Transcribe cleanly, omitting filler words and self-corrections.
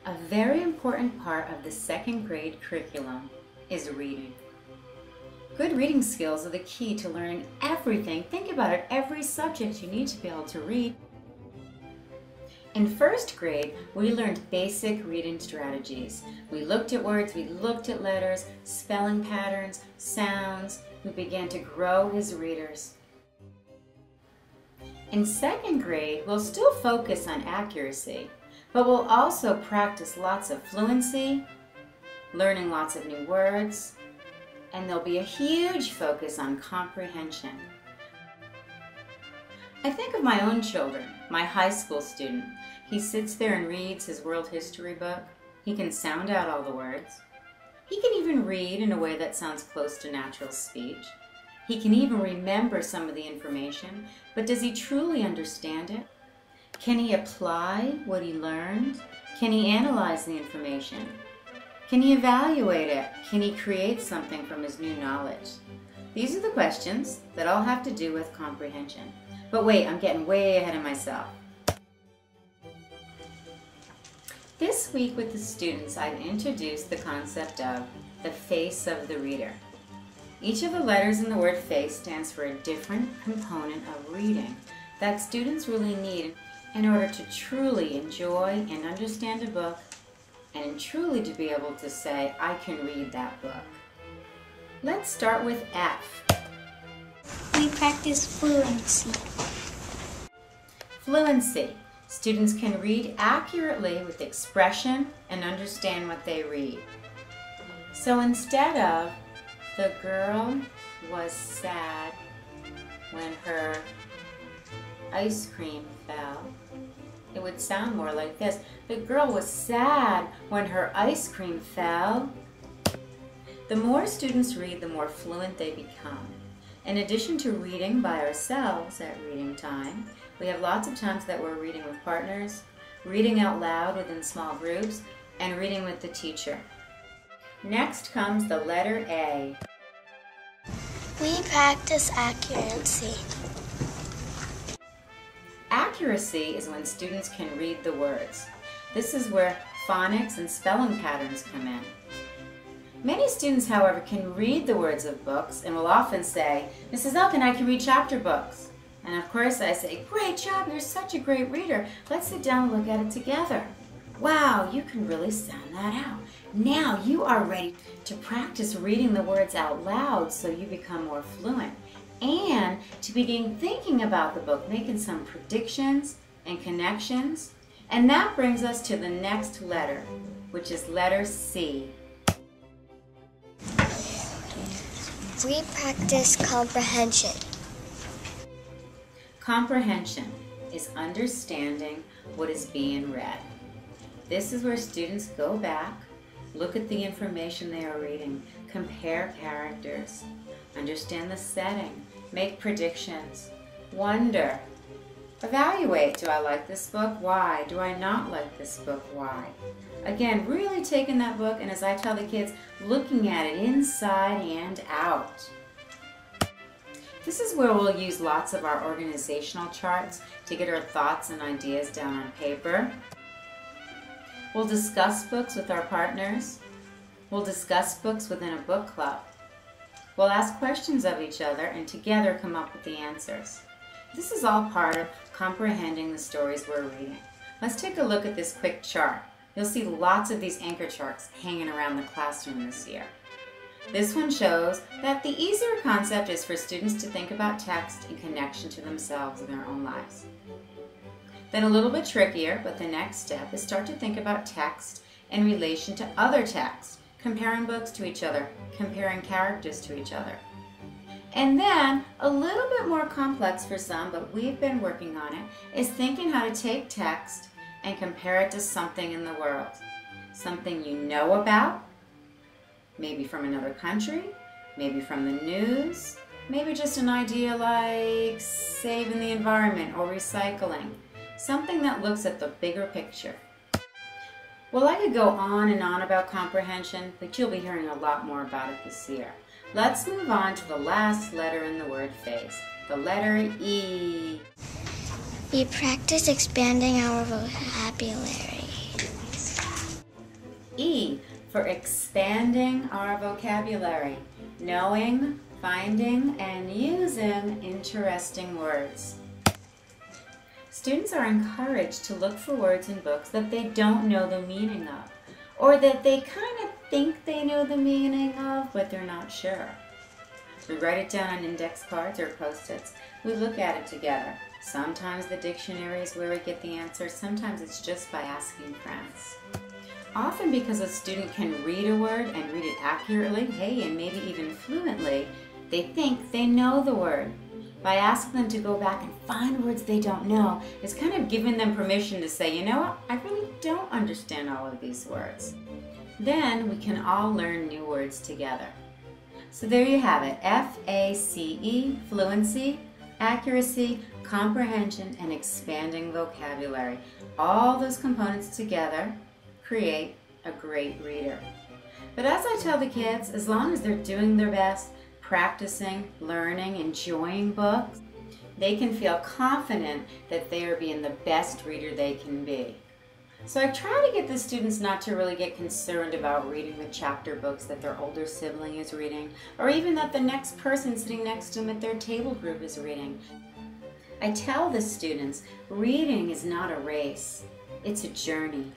A very important part of the second grade curriculum is reading. Good reading skills are the key to learning everything. Think about it, every subject you need to be able to read. In first grade, we learned basic reading strategies. We looked at words, we looked at letters, spelling patterns, sounds. We began to grow as readers. In second grade, we'll still focus on accuracy, but we'll also practice lots of fluency, learning lots of new words, and there'll be a huge focus on comprehension. I think of my own children, my high school student. He sits there and reads his world history book. He can sound out all the words. He can even read in a way that sounds close to natural speech. He can even remember some of the information, but does he truly understand it? Can he apply what he learned? Can he analyze the information? Can he evaluate it? Can he create something from his new knowledge? These are the questions that all have to do with comprehension. But wait, I'm getting way ahead of myself. This week with the students, I've introduced the concept of the face of the reader. Each of the letters in the word face stands for a different component of reading that students really need in order to truly enjoy and understand a book and truly to be able to say, I can read that book. Let's start with F. We practice fluency. Fluency. Students can read accurately with expression and understand what they read. So instead of, the girl was sad when her ice cream fell, it would sound more like this. The girl was sad when her ice cream fell. The more students read, the more fluent they become. In addition to reading by ourselves at reading time, we have lots of times that we're reading with partners, reading out loud within small groups, and reading with the teacher. Next comes the letter A. We practice accuracy. Accuracy is when students can read the words. This is where phonics and spelling patterns come in. Many students, however, can read the words of books and will often say, Mrs. Elkin, I can read chapter books. And of course I say, great job, you're such a great reader. Let's sit down and look at it together. Wow, you can really sound that out. Now you are ready to practice reading the words out loud so you become more fluent and to begin thinking about the book, making some predictions and connections. And that brings us to the next letter, which is letter C. We practice comprehension. Comprehension is understanding what is being read. This is where students go back, look at the information they are reading, compare characters, understand the setting, make predictions, wonder, evaluate, do I like this book? Why? Do I not like this book? Why? Again, really taking that book and, as I tell the kids, looking at it inside and out. This is where we'll use lots of our organizational charts to get our thoughts and ideas down on paper. We'll discuss books with our partners. We'll discuss books within a book club. We'll ask questions of each other and together come up with the answers. This is all part of comprehending the stories we're reading. Let's take a look at this quick chart. You'll see lots of these anchor charts hanging around the classroom this year. This one shows that the easier concept is for students to think about text in connection to themselves and their own lives. Then a little bit trickier, but the next step is start to think about text in relation to other text, comparing books to each other, comparing characters to each other. And then, a little bit more complex for some, but we've been working on it, is thinking how to take text and compare it to something in the world. Something you know about, maybe from another country, maybe from the news, maybe just an idea like saving the environment or recycling. Something that looks at the bigger picture. Well, I could go on and on about comprehension, but you'll be hearing a lot more about it this year. Let's move on to the last letter in the word face, the letter E. We practice expanding our vocabulary. for expanding our vocabulary, knowing, finding, and using interesting words. Students are encouraged to look for words in books that they don't know the meaning of, or that they kind of think they know the meaning of, but they're not sure. We write it down on index cards or Post-its. We look at it together. Sometimes the dictionary is where we get the answer. Sometimes it's just by asking friends. Often because a student can read a word and read it accurately, hey, and maybe even fluently, they think they know the word. By asking them to go back and find words they don't know, it's kind of giving them permission to say, you know what, I really don't understand all of these words. Then we can all learn new words together. So there you have it, FACE, fluency, accuracy, comprehension, and expanding vocabulary. All those components together create a great reader. But as I tell the kids, as long as they're doing their best, practicing, learning, enjoying books, they can feel confident that they are being the best reader they can be. So I try to get the students not to really get concerned about reading the chapter books that their older sibling is reading, or even that the next person sitting next to them at their table group is reading. I tell the students, reading is not a race, it's a journey.